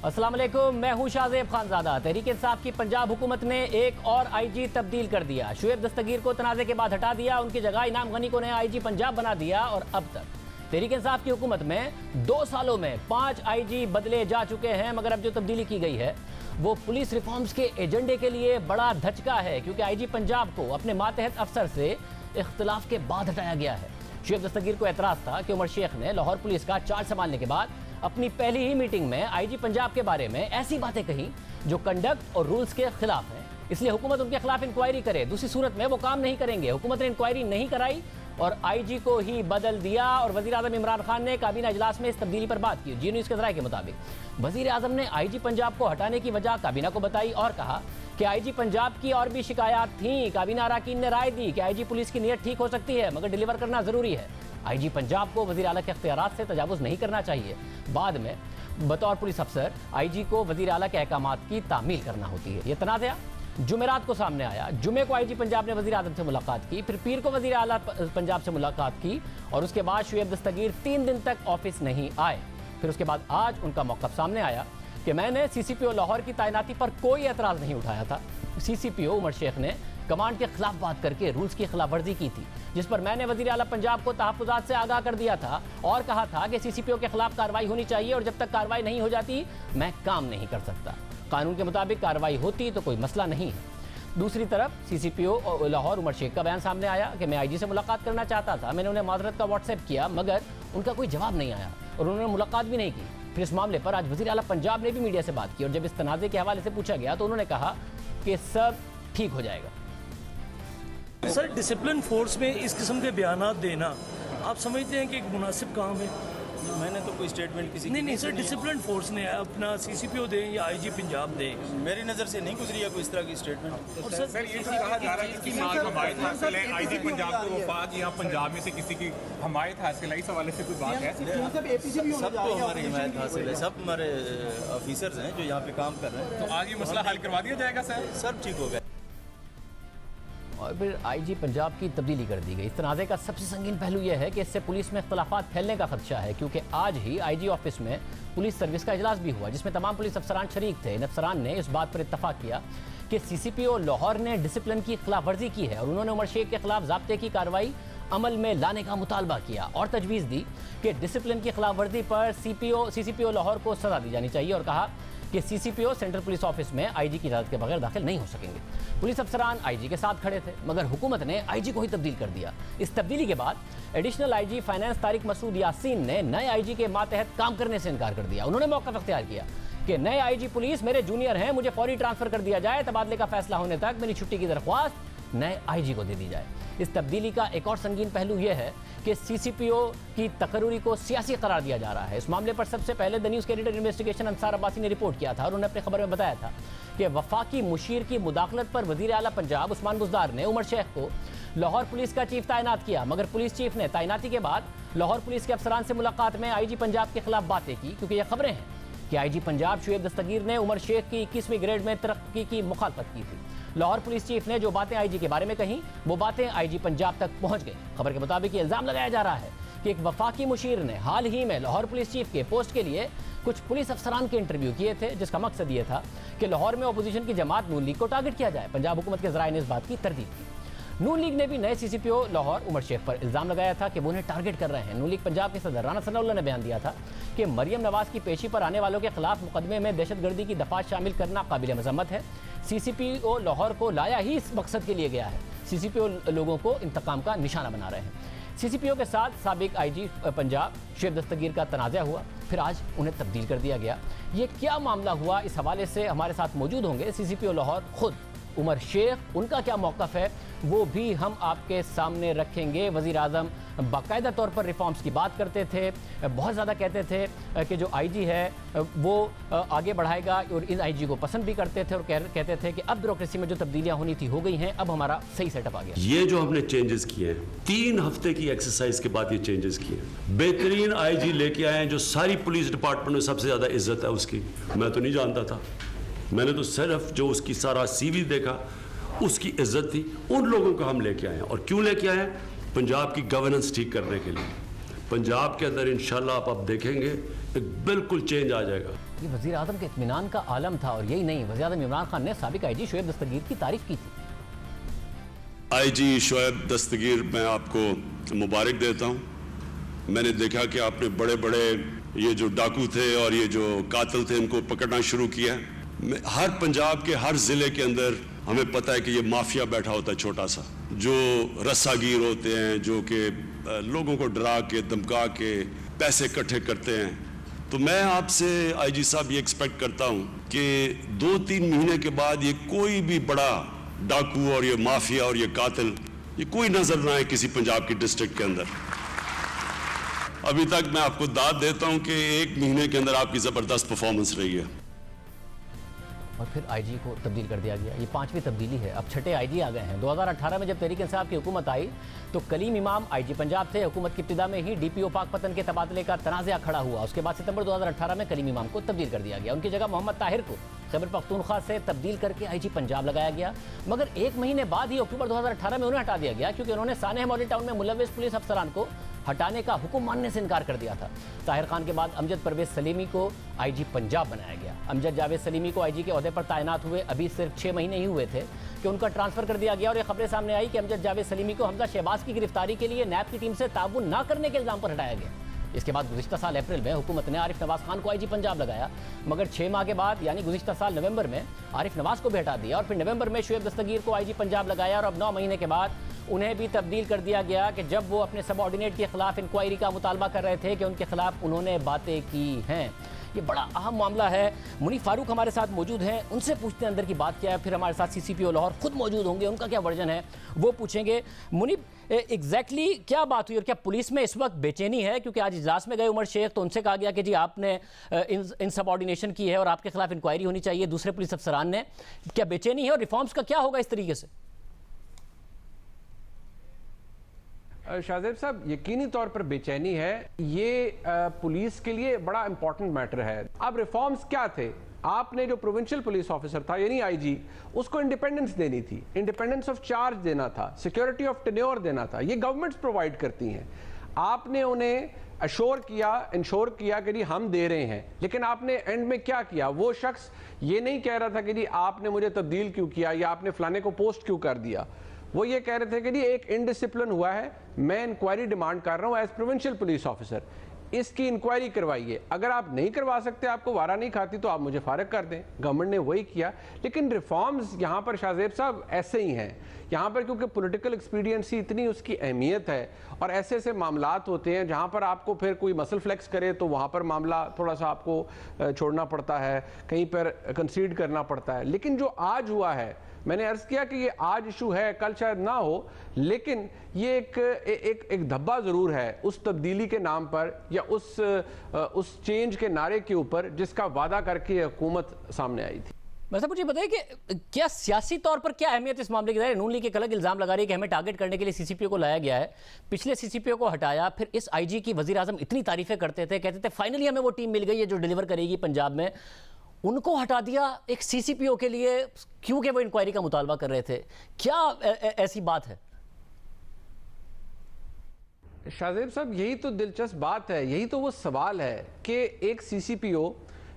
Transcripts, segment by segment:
अस्सलाम वालेकुम, मैं हूं शाहजेब खानजादा। तहरीक इंसाफ की पंजाब हुकूमत ने एक और आईजी तब्दील कर दिया। शुएब दस्तगीर को तनाज़े के बाद हटा दिया, उनकी जगह इनाम गनी को नया आईजी पंजाब बना दिया। और अब तक तहरीक इंसाफ की हुकूमत में 2 सालों में 5 आईजी बदले जा चुके हैं। मगर अब जो तब्दीली की गई है वो पुलिस रिफॉर्म्स के एजेंडे के लिए बड़ा धचका है, क्योंकि आईजी पंजाब को अपने मातहत अफसर से इख्तिलाफ के बाद हटाया गया है। शुएब दस्तगीर को एतराज़ था कि उमर शेख ने लाहौर पुलिस का चार्ज संभालने के बाद अपनी पहली ही मीटिंग में आईजी पंजाब के बारे में ऐसी बातें कही जो कंडक्ट और रूल्स के खिलाफ हैं, इसलिए हुकूमत उनके खिलाफ इंक्वायरी करे। दूसरी सूरत में वो काम नहीं करेंगे। हुकूमत ने इंक्वायरी नहीं कराई और आईजी को ही बदल दिया। और वज़ीर आज़म इमरान खान ने काबीना इजलास में इस तब्दीली पर बात की। जी न्यूज़ के ज़राए के मुताबिक वज़ीर आज़म ने आईजी पंजाब को हटाने की वजह काबीना को बताई और कहा कि आईजी पंजाब की और भी शिकायत थीं। काबीना अरकान ने राय दी कि आईजी पुलिस की नीयत ठीक हो सकती है, मगर डिलीवर करना ज़रूरी है। आईजी पंजाब को वज़ीर आला के इख्तियारात से तजावुज़ नहीं करना चाहिए। बाद में बतौर पुलिस अफसर आईजी को वज़ीर आला के अहकामात की तामील करना होती है। ये तनाज़ा जुमेरात को सामने आया। जुमे को आईजी पंजाब ने वज़ीर आज़म से मुलाकात की, फिर पीर को वज़ीर आला पंजाब से मुलाकात की और उसके बाद शुएब दस्तगीर 3 दिन तक ऑफिस नहीं आए। फिर उसके बाद आज उनका मौक़िफ़ सामने आया कि मैंने सीसीपीओ लाहौर की तैनाती पर कोई एतराज़ नहीं उठाया था। सीसीपीओ उमर शेख ने कमांड के खिलाफ बात करके रूल्स की खिलाफ वर्जी की थी, जिस पर मैंने वज़ीर आला पंजाब को तहफ़्फ़ुज़ात से आगाह कर दिया था और कहा था कि सीसीपीओ के खिलाफ कार्रवाई होनी चाहिए और जब तक कार्रवाई नहीं हो जाती मैं काम नहीं कर सकता। कानून के मुताबिक कार्रवाई होती तो कोई मसला नहीं है। दूसरी तरफ सीसीपीओ लाहौर उमर शेख का बयान सामने आया कि मैं आईजी से मुलाकात करना चाहता था। मैंने उन्हें माजरत का व्हाट्सएप किया मगर उनका कोई जवाब नहीं आया और उन्होंने मुलाकात भी नहीं की। फिर इस मामले पर आज वज़ीर आला पंजाब ने भी मीडिया से बात की और जब इस तनाज़े के हवाले से पूछा गया तो उन्होंने कहा कि सब ठीक हो जाएगा। सर, डिसिप्लिन फोर्स में इस किस्म के बयानात देना आप समझते हैं कि एक मुनासिब काम है? मैंने तो कोई स्टेटमेंट किसी नहीं सर, डिसिप्लिन फोर्स ने अपना सीसीपीओ दें या आईजी पंजाब दें, मेरी नज़र से नहीं गुजरी है कोई इस तरह की स्टेटमेंट। और सर ये भी कहा जा रहा है कि हमायत हासिल है आईजी पंजाब को वफाक या पंजाब में से किसी की हमायत हासिल है, इस हवाले से कोई बात है? सबको हमारी हिमायत हासिल है, सब हमारे ऑफिसर्स हैं जो यहाँ पे काम कर रहे हैं। तो आज ये मसला हल करवा दिया जाएगा सर? सब ठीक हो गया। और फिर आईजी पंजाब की तब्दीली कर दी गई। इस तनाज़े का सबसे संगीन पहलू यह है कि इससे पुलिस में इख्तलाफात फैलने का खदशा है, क्योंकि आज ही आईजी ऑफिस में पुलिस सर्विस का इजलास भी हुआ जिसमें तमाम पुलिस अफसरान शरीक थे। इन अफसरान ने इस बात पर इत्तफाक किया कि सीसीपीओ लाहौर ने डिसिप्लिन की खिलाफ वर्जी की है और उन्होंने उमर शेख के खिलाफ ज़ाब्ते की कार्रवाई अमल में लाने का मुतालबा किया और तजवीज़ दी कि डिसिप्लिन की खिलाफ वर्जी पर सीसीपीओ लाहौर को सज़ा दी जानी चाहिए और कहा कि सीसीपीओ सेंट्रल पुलिस ऑफिस में आईजी की इजाज़त के बगैर दाखिल नहीं हो सकेंगे। पुलिस अफसरान आईजी के साथ खड़े थे मगर हुकूमत ने आईजी को ही तब्दील कर दिया। इस तब्दीली के बाद additional IG finance Tariq Masood Yasin ने नए आईजी के मातहत काम करने से इनकार कर दिया। उन्होंने मौक़िफ़ अख्तियार किया कि नए आईजी पुलिस मेरे जूनियर हैं, मुझे फौरी ट्रांसफ़र कर दिया जाए, तबादले का फैसला होने तक मेरी छुट्टी की दरख्वास्त नए आईजी को दे दी जाए। इस तब्दीली का एक और संगीन पहलू यह है कि सीसीपीओ की तकर्री को सियासी करार दिया जा रहा है। इस मामले पर सबसे पहले द न्यूज़ के एडिटर इन्वेस्टिगेशन अंसार अब्बासी ने रिपोर्ट किया था और उन्होंने अपनी खबर में बताया था कि वफाकी मुशीर की मुदाखलत पर वज़ीर आला पंजाब उस्मान बुज़दार ने उमर शेख को लाहौर पुलिस का चीफ तैनात किया, मगर पुलिस चीफ ने तैनाती के बाद लाहौर पुलिस के अफसरान से मुलाकात में आईजी पंजाब के खिलाफ बातें की, क्योंकि ये खबरें हैं कि आईजी पंजाब शुएब दस्तगीर ने उमर शेख की 21वीं ग्रेड में तरक्की की मुखालफत की थी। लाहौर पुलिस चीफ ने जो बातें आईजी के बारे में कहीं वो बातें आईजी पंजाब तक पहुंच गई। खबर के मुताबिक ये इल्ज़ाम लगाया जा रहा है कि एक वफाकी मुशीर ने हाल ही में लाहौर पुलिस चीफ के पोस्ट के लिए कुछ पुलिस अफसरान के इंटरव्यू किए थे, जिसका मकसद ये था कि लाहौर में अपोजिशन की जमात नून लीग को टारगेट किया जाए। पंजाब हुकूमत के ज़राए ने इस बात की तरदीद की। नून लीग ने भी नए सीसीपीओ लाहौर उमर शेख पर इल्ज़ाम लगाया था कि वो उन्हें टारगेट कर रहे हैं। नून लीग पंजाब के सदर राना सनाउल्लाह ने बयान दिया था कि मरियम नवाज़ की पेशी पर आने वालों के खिलाफ मुकदमे में दहशतगर्दी की दफ़ात शामिल करना काबिल मज़म्मत है। सीसीपीओ लाहौर को लाया ही इस मकसद के लिए गया है। सीसीपीओ लोगों को इंतकाम का निशाना बना रहे हैं। सीसीपीओ के साथ साबिक आईजी पंजाब शुएब दस्तगीर का तनाज़ा हुआ, फिर आज उन्हें तब्दील कर दिया गया। ये क्या मामला हुआ, इस हवाले से हमारे साथ मौजूद होंगे सीसीपीओ लाहौर खुद उमर शेख, उनका क्या मौक़िफ़ है वो भी हम आपके सामने रखेंगे। वज़ीर आज़म बाकायदा तौर पर रिफॉर्म्स की बात करते थे, बहुत ज़्यादा कहते थे कि जो आईजी है वो आगे बढ़ाएगा और इन आईजी को पसंद भी करते थे और कहते थे कि अब ब्यूरोक्रेसी में जो तब्दीलियाँ होनी थी हो गई हैं, अब हमारा सही सेटअप आ गया। ये जो हमने चेंजेस किए हैं 3 हफ्ते की एक्सरसाइज के बाद ये चेंजेस किए हैं। बेहतरीन आईजी लेके आए हैं जो सारी पुलिस डिपार्टमेंट में सबसे ज़्यादा इज्जत है उसकी। मैं तो नहीं जानता था, मैंने तो सिर्फ जो उसकी सारा सीवी देखा उसकी इज्जत थी। उन लोगों को हम लेके आए हैं। और क्यों लेके आए हैं? पंजाब की गवर्नेंस ठीक करने के लिए। पंजाब के अंदर इंशाल्लाह आप अब देखेंगे एक बिल्कुल चेंज आ जाएगा। ये वज़ीर आज़म के इत्मीनान का आलम था और यही नहीं, वज़ीर आज़म इमरान खान ने साबिक आईजी शोएब दस्तगीर की तारीफ की थी। आईजी शोएब दस्तगीर, मैं आपको मुबारक देता हूँ। मैंने देखा कि आपने बड़े बड़े ये जो डाकू थे और ये जो कातिल थे इनको पकड़ना शुरू किया। हर पंजाब के हर ज़िले के अंदर हमें पता है कि ये माफिया बैठा होता है छोटा सा, जो रस्सागीर होते हैं, जो कि लोगों को डरा के धमका के पैसे इकट्ठे करते हैं। तो मैं आपसे आईजी साहब ये एक्सपेक्ट करता हूँ कि 2-3 महीने के बाद ये कोई भी बड़ा डाकू और ये माफिया और ये कातिल ये कोई नजर ना आए किसी पंजाब की डिस्ट्रिक्ट के अंदर। अभी तक मैं आपको दाद देता हूँ कि 1 महीने के अंदर आपकी जबरदस्त परफॉर्मेंस रही है। और फिर आईजी को तब्दील कर दिया गया। ये 5वीं तब्दीली है, अब 6ठे आईजी आ गए हैं। 2018 में जब तहरीक इंसाफ की हुकूमत आई तो कलीम इमाम आईजी पंजाब थे। हुकूमत की इब्तिदा में ही डीपीओ पाकपतन के तबादले का तनाज़ा खड़ा हुआ। उसके बाद सितंबर 2018 में कलीम इमाम को तब्दील कर दिया गया। उनकी जगह मोहम्मद ताहिर को खैबर पख्तूनख्वा से तब्दील करके आईजी पंजाब लगाया गया। मगर 1 महीने बाद ही अक्टूबर 2018 में उन्हें हटा दिया गया क्योंकि उन्होंने सानेह मॉडल टाउन में मुलव्विस पुलिस अफसरान को हटाने का हुक्म मानने से इनकार कर दिया था। ताहिर खान के बाद अमजद परवेज सलीमी को आईजी पंजाब बनाया गया। अमजद जावेद सलीमी को आईजी के ओहदे पर तैनात हुए अभी सिर्फ 6 महीने ही हुए थे कि उनका ट्रांसफर कर दिया गया। और ये खबरें सामने आई कि अमजद जावेद सलीमी को हमजा शहबाज की गिरफ्तारी के लिए नैब की टीम से ताउन न करने के इल्जाम पर हटाया गया। इसके बाद गुज़िश्ता साल अप्रैल में हुकूमत ने आरिफ नवाज खान को आईजी पंजाब लगाया, मगर 6 माह के बाद यानी गुज़िश्ता साल नवंबर में आरिफ नवाज को भी हटा दिया और फिर नवंबर में शोएब दस्तगीर को आईजी पंजाब लगाया। और अब 9 महीने के बाद उन्हें भी तब्दील कर दिया गया कि जब वो अपने सबऑर्डिनेट के खिलाफ इंक्वायरी का मुतालबा कर रहे थे कि उनके खिलाफ उन्होंने बातें की हैं। ये बड़ा अहम मामला है। मुनीफ फारूक हमारे साथ मौजूद हैं, उनसे पूछते हैं अंदर की बात क्या है। फिर हमारे साथ सीसीपीओ लाहौर खुद मौजूद होंगे, उनका क्या वर्जन है वो पूछेंगे। मुनीफ, एग्जैक्टली क्या बात हुई और क्या पुलिस में इस वक्त बेचैनी है? क्योंकि आज इजलास में गए उमर शेख तो उनसे कहा गया कि जी आपने इन सबऑर्डिनेशन की है और आपके खिलाफ इंक्वायरी होनी चाहिए दूसरे पुलिस अफसरान ने। क्या बेचैनी है और रिफॉर्म्स का क्या होगा इस तरीके से? शाहजेब साहब, यकीनी तौर पर बेचैनी है। ये पुलिस के लिए बड़ा इंपॉर्टेंट मैटर है। अब रिफॉर्म्स क्या थे? आपने जो प्रोविंशियल पुलिस ऑफिसर था यानी आईजी, उसको इंडिपेंडेंस देनी थी, इंडिपेंडेंस ऑफ चार्ज देना था, सिक्योरिटी ऑफ टेन्योर देना था। ये गवर्नमेंट्स प्रोवाइड करती हैं। आपने उन्हें इंश्योर किया कि जी हम दे रहे हैं, लेकिन आपने एंड में क्या किया? वो शख्स ये नहीं कह रहा था कि जी आपने मुझे तब्दील क्यों किया या आपने फलाने को पोस्ट क्यों कर दिया। वो ये कह रहे थे कि जी एक इनडिसिप्लिन हुआ है, मैं इंक्वायरी डिमांड कर रहा हूं एज प्रोविंशियल पुलिस ऑफिसर, इसकी इंक्वायरी करवाइए। अगर आप नहीं करवा सकते, आपको वारा नहीं खाती, तो आप मुझे फारिग कर दें। गवर्नमेंट ने वही किया। लेकिन रिफॉर्म्स यहाँ पर शाहजेब साहब ऐसे ही हैं। यहाँ पर क्योंकि पॉलिटिकल एक्सपीडियंसी इतनी उसकी अहमियत है और ऐसे ऐसे मामलात होते हैं जहाँ पर आपको फिर कोई मसल फ्लेक्स करे तो वहाँ पर मामला थोड़ा सा आपको छोड़ना पड़ता है, कहीं पर कंसीड करना पड़ता है। लेकिन जो आज हुआ है, मैंने अर्ज किया कि ये आज इशू है, कल शायद ना हो, लेकिन ये एक धब्बा जरूर है उस तब्दीली के नाम पर या उस चेंज के नारे के ऊपर जिसका वादा करके हुकूमत सामने आई थी। वैसे मुझे बताइए कि क्या सियासी तौर पर क्या अहमियत इस मामले की है? नून लीग एक अलग इल्जाम लगा रही है कि हमें टारगेट करने के लिए सीसीपीओ को लाया गया है, पिछले सीसीपीओ को हटाया, फिर इस आईजी की वजीर आजम इतनी तारीफें करते थे, कहते थे फाइनली हमें वो टीम मिल गई है जो डिलीवर करेगी पंजाब में, उनको हटा दिया एक सीसीपीओ के लिए क्योंकि वो इंक्वायरी का मुतालबा कर रहे थे। क्या ऐसी बात है? शाहजेब साहब, यही तो दिलचस्प बात है, यही तो वो सवाल है कि एक सीसीपीओ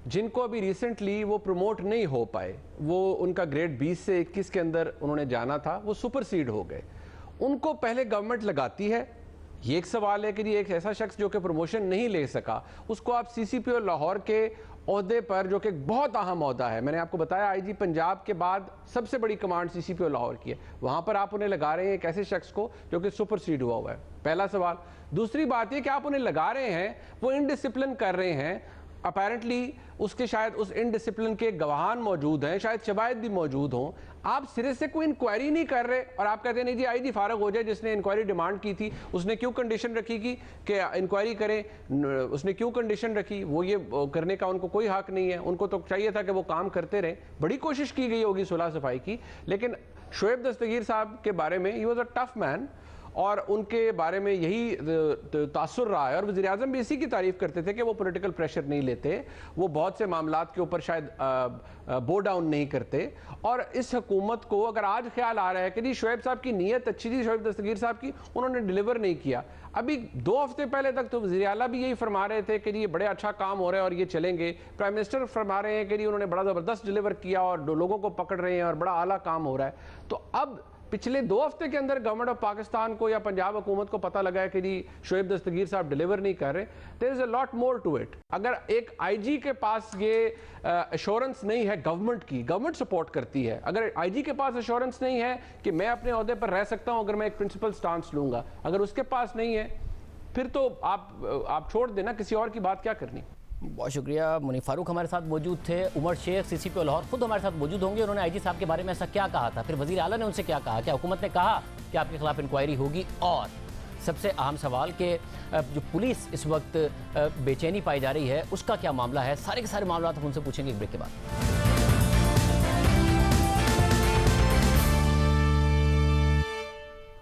जिनको अभी रिसेंटली वो प्रमोट नहीं हो पाए, वो उनका ग्रेड 20 से 21 के अंदर उन्होंने जाना था, वो सुपरसीड हो गए, उनको पहले गवर्नमेंट लगाती है। ये एक सवाल है कि जी एक ऐसा शख्स जो कि प्रमोशन नहीं ले सका, उसको आप सीसीपीओ लाहौर के ओहदे पर, जो कि बहुत अहम ओहदा है, मैंने आपको बताया आईजी पंजाब के बाद सबसे बड़ी कमांड सीसीपीओ लाहौर की है, वहां पर आप उन्हें लगा रहे हैं एक ऐसे शख्स को जो कि सुपरसीड हुआ हुआ है। पहला सवाल। दूसरी बात यह कि आप उन्हें लगा रहे हैं, वो इनडिसिप्लिन कर रहे हैं, अपैरेंटली उसके शायद उस इनडिसिप्लिन के गवाहान मौजूद हैं, शायद शवाहिद भी मौजूद हों, आप सिरे से कोई इंक्वायरी नहीं कर रहे और आप कहते हैं नहीं जी आईजी फारग हो जाए, जिसने इंक्वायरी डिमांड की थी उसने क्यों कंडीशन रखी कि इंक्वायरी करें, उसने क्यों कंडीशन रखी? वो ये करने का उनको कोई हक नहीं है, उनको तो चाहिए था कि वो काम करते रहे। बड़ी कोशिश की गई होगी सुलह सफाई की, लेकिन शोएब दस्तगीर साहब के बारे में he was a tough man और उनके बारे में यही तासुर रहा है, और वज़ीर आज़म भी इसी की तारीफ करते थे कि वो पॉलिटिकल प्रेशर नहीं लेते, वो बहुत से मामलात के ऊपर शायद बो डाउन नहीं करते। और इस हुकूमत को अगर आज ख्याल आ रहा है कि जी शोएब साहब की नीयत अच्छी थी, शोएब दस्तगीर साहब की, उन्होंने डिलीवर नहीं किया। अभी 2 हफ्ते पहले तक तो वज़ीर आला भी यही फरमा रहे थे कि जी ये बड़े अच्छा काम हो रहा है और ये चलेंगे। प्राइम मिनिस्टर फरमा रहे हैं कि जी उन्होंने बड़ा ज़बरदस्त डिलीवर किया और लोगों को पकड़ रहे हैं और बड़ा आला काम हो रहा है। तो अब पिछले 2 हफ्ते के अंदर गवर्नमेंट ऑफ पाकिस्तान को या पंजाब हुकूमत को पता लगा है कि जी शोएब दस्तगीर साहब डिलीवर नहीं कर रहे। There is a lot more to it. अगर एक आईजी के पास ये एश्योरेंस नहीं है गवर्नमेंट की, गवर्नमेंट सपोर्ट करती है, अगर आईजी के पास एश्योरेंस नहीं है कि मैं अपने ओहदे पर रह सकता हूं अगर मैं एक प्रिंसिपल स्टांस लूंगा, अगर उसके पास नहीं है, फिर तो आप छोड़ देना, किसी और की बात क्या करनी। बहुत शुक्रिया। मुनीफ फारूक हमारे साथ मौजूद थे। उमर शेख सीसीपी लाहौर खुद हमारे साथ मौजूद होंगे। उन्होंने आईजी साहब के बारे में ऐसा क्या कहा था, फिर वज़ीर आला ने उनसे क्या कहा, क्या हुकूमत ने कहा कि आपके खिलाफ इंक्वायरी होगी, और सबसे अहम सवाल कि जो पुलिस इस वक्त बेचैनी पाई जा रही है उसका क्या मामला है। सारे के सारे मामला हम उनसे पूछेंगे एक ब्रेक के बाद।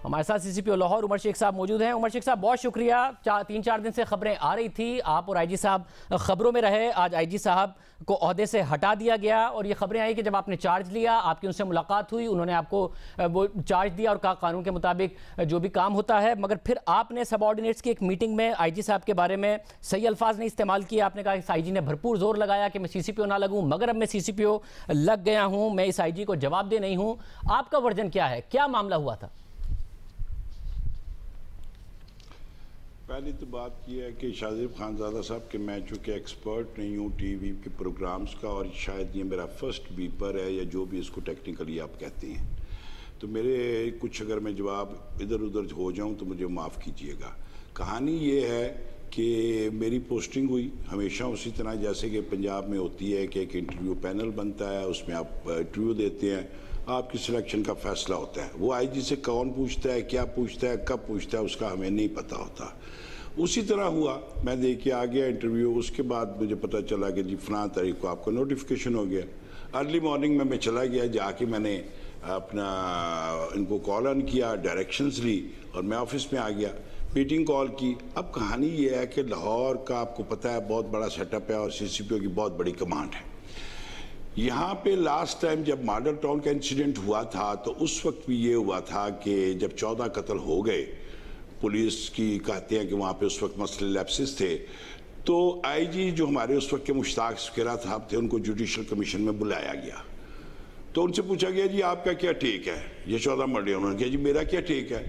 हमारे साथ सीसीपी लाहौर उमर शेख साहब मौजूद हैं। उमर शेख साहब बहुत शुक्रिया। 3-4 दिन से खबरें आ रही थी, आप और आईजी साहब खबरों में रहे। आज आईजी साहब को ओहदे से हटा दिया गया और ये खबरें आई कि जब आपने चार्ज लिया, आपकी उनसे मुलाकात हुई, उन्होंने आपको वो चार्ज दिया और कहा कानून के मुताबिक जो भी काम होता है, मगर फिर आपने सबऑर्डिनेट्स की एक मीटिंग में आईजी साहब के बारे में सही अल्फाज नहीं इस्तेमाल किए। आपने कहा इस आईजी ने भरपूर जोर लगाया कि मैं सीसीपीओ ना लगूं, मगर अब मैं सीसीपीओ लग गया हूं, मैं इस आईजी को जवाब दे नहीं हूं। आपका वर्जन क्या है, क्या मामला हुआ था? पहली तो बात यह है कि शाहज़ेब खानज़ादा साहब कि मैं चूँकि एक्सपर्ट नहीं हूँ टीवी के प्रोग्राम्स का, और शायद ये मेरा फर्स्ट बीपर है या जो भी इसको टेक्निकली आप कहते हैं, तो मेरे कुछ अगर मैं जवाब इधर उधर हो जाऊँ तो मुझे माफ़ कीजिएगा। कहानी ये है कि मेरी पोस्टिंग हुई हमेशा उसी तरह जैसे कि पंजाब में होती है कि एक इंटरव्यू पैनल बनता है, उसमें आप इंटरव्यू देते हैं, आपकी सिलेक्शन का फैसला होता है। वो आईजी से कौन पूछता है, क्या पूछता है, कब पूछता है, उसका हमें नहीं पता होता। उसी तरह हुआ, मैं दे के आ गया इंटरव्यू। उसके बाद मुझे पता चला कि जी फलां तारीख को आपको नोटिफिकेशन हो गया। अर्ली मॉर्निंग में मैं चला गया, जाके मैंने अपना इनको कॉल ऑन किया, डायरेक्शंस ली और मैं ऑफिस में आ गया, मीटिंग कॉल की। अब कहानी ये है कि लाहौर का आपको पता है बहुत बड़ा सेटअप है और सीसीपीओ की बहुत बड़ी कमांड है। यहाँ पे लास्ट टाइम जब मॉडल टाउन का इंसिडेंट हुआ था तो उस वक्त भी ये हुआ था कि जब 14 कत्ल हो गए, पुलिस की कहते हैं कि वहाँ पे उस वक्त मसले लैप्सेस थे, तो आईजी जो हमारे उस वक्त के मुश्ताक सकेरा साहब थे उनको जुडिशल कमीशन में बुलाया गया। तो उनसे पूछा गया जी आपका क्या टेक है, ये 14 मर्डर। उन्होंने कहा जी मेरा क्या टेक है,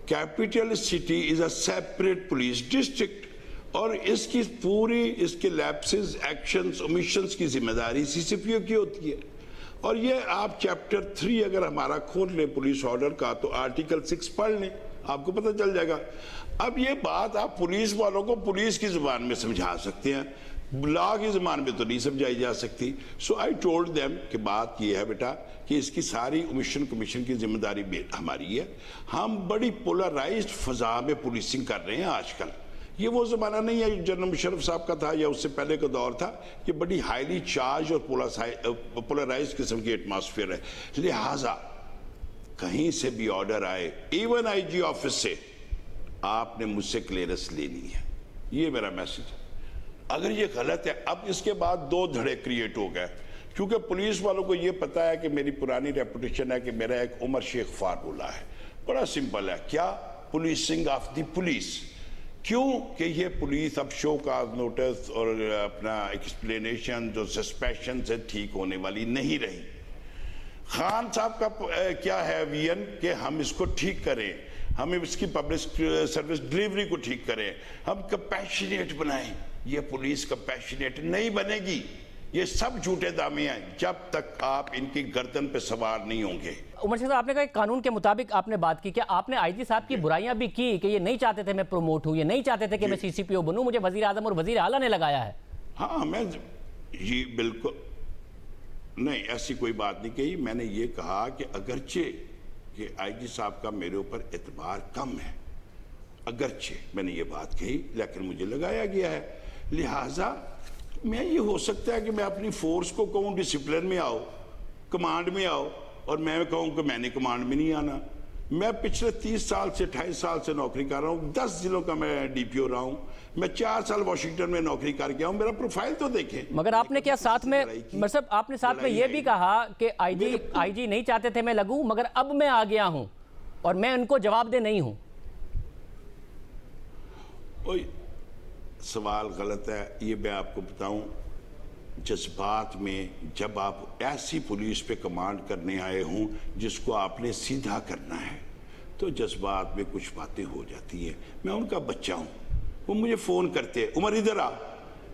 capital city is a separate police district और इसकी पूरी इसके लैप्सेस, एक्शंस, ओमिशंस की जिम्मेदारी सीसीपीओ की होती है। और ये आप चैप्टर 3 अगर हमारा खोल लें पुलिस ऑर्डर का तो आर्टिकल 6 पढ़ लें, आपको पता चल जाएगा। अब ये बात आप पुलिस वालों को पुलिस की जुबान में समझा सकते हैं, लॉ की जुबान में तो नहीं समझाई जा सकती। सो आई टोल्ड देम कि बात ये है बेटा कि इसकी सारी ओमिशन कमीशन की जिम्मेदारी हमारी है। हम बड़ी पोलराइज्ड फजा में पुलिसिंग कर रहे हैं आजकल। ये वो ज़माना नहीं है जनरल मुशर्रफ साहब का था या उससे पहले का दौर था। ये बड़ी हाईली चार्ज और पोलराइज्ड किस्म की एटमॉस्फेयर है। लिहाजा कहीं से भी ऑर्डर आए, इवन आईजी ऑफिस से, आपने मुझसे क्लियरेंस लेनी है। ये मेरा मैसेज है। अगर ये गलत है, अब इसके बाद 2 धड़े क्रिएट हो गए, क्योंकि पुलिस वालों को ये पता है कि मेरी पुरानी रेपुटेशन है कि मेरा एक उमर शेख फार्मूला है। बड़ा सिंपल है, क्या, पुलिसिंग ऑफ द पुलिस। क्यों कि ये पुलिस अब शो का नोटिस और अपना एक्सप्लेनेशन जो सस्पेंशन से ठीक होने वाली नहीं रही। खान साहब का क्या है विजन कि हम इसको ठीक करें, हम इसकी पब्लिक सर्विस डिलीवरी को ठीक करें, हम कंपैशनेट बनाएं। ये पुलिस कंपैशनेट नहीं बनेगी। ये सब झूठे दावे हैं जब तक आप इनकी गर्दन पे सवार नहीं होंगे। उमर शेख साहब, आपने कहा कानून के मुताबिक आपने बात की, क्या आपने आईजी साहब की बुराइयां भी की कि ये नहीं चाहते थे मैं प्रमोट हूं, ये नहीं चाहते थे कि मैं सीसीपीओ बनूं, मुझे वजीर आजम और वजीर आला ने लगाया है? हाँ, मैं ये बिल्कुल नहीं, ऐसी कोई बात नहीं कही। मैंने ये कहा कि अगरचे कि आईजी साहब का मेरे ऊपर एतबार कम है, अगरचे मैंने ये बात कही, लेकिन मुझे लगाया गया है। लिहाजा मैं ये हो सकता है कि मैं अपनी फोर्स को कहूँ डिसिप्लिन में आओ, कमांड में आओ, और मैं कहूँ कि मैंने कमांड में नहीं आना। मैं पिछले 30 साल से 28 साल से नौकरी कर रहा हूँ, 10 जिलों का मैं डीपीओ रहा हूँ, मैं 4 साल वॉशिंगटन में नौकरी करके आऊँ, मेरा प्रोफाइल तो देखें। मगर आपने क्या साथ में, मतलब आपने साथ में ये भी कहा कि आईजी नहीं चाहते थे मैं लगूं, मगर अब मैं आ गया हूं और मैं उनको जवाबदेह नहीं हूं। सवाल गलत है, ये मैं आपको बताऊं। जज्बात में जब आप ऐसी पुलिस पे कमांड करने आए हों जिसको आपने सीधा करना है, तो जज्बात में कुछ बातें हो जाती हैं। मैं उनका बच्चा हूं, वो मुझे फ़ोन करते, उमर इधर आ,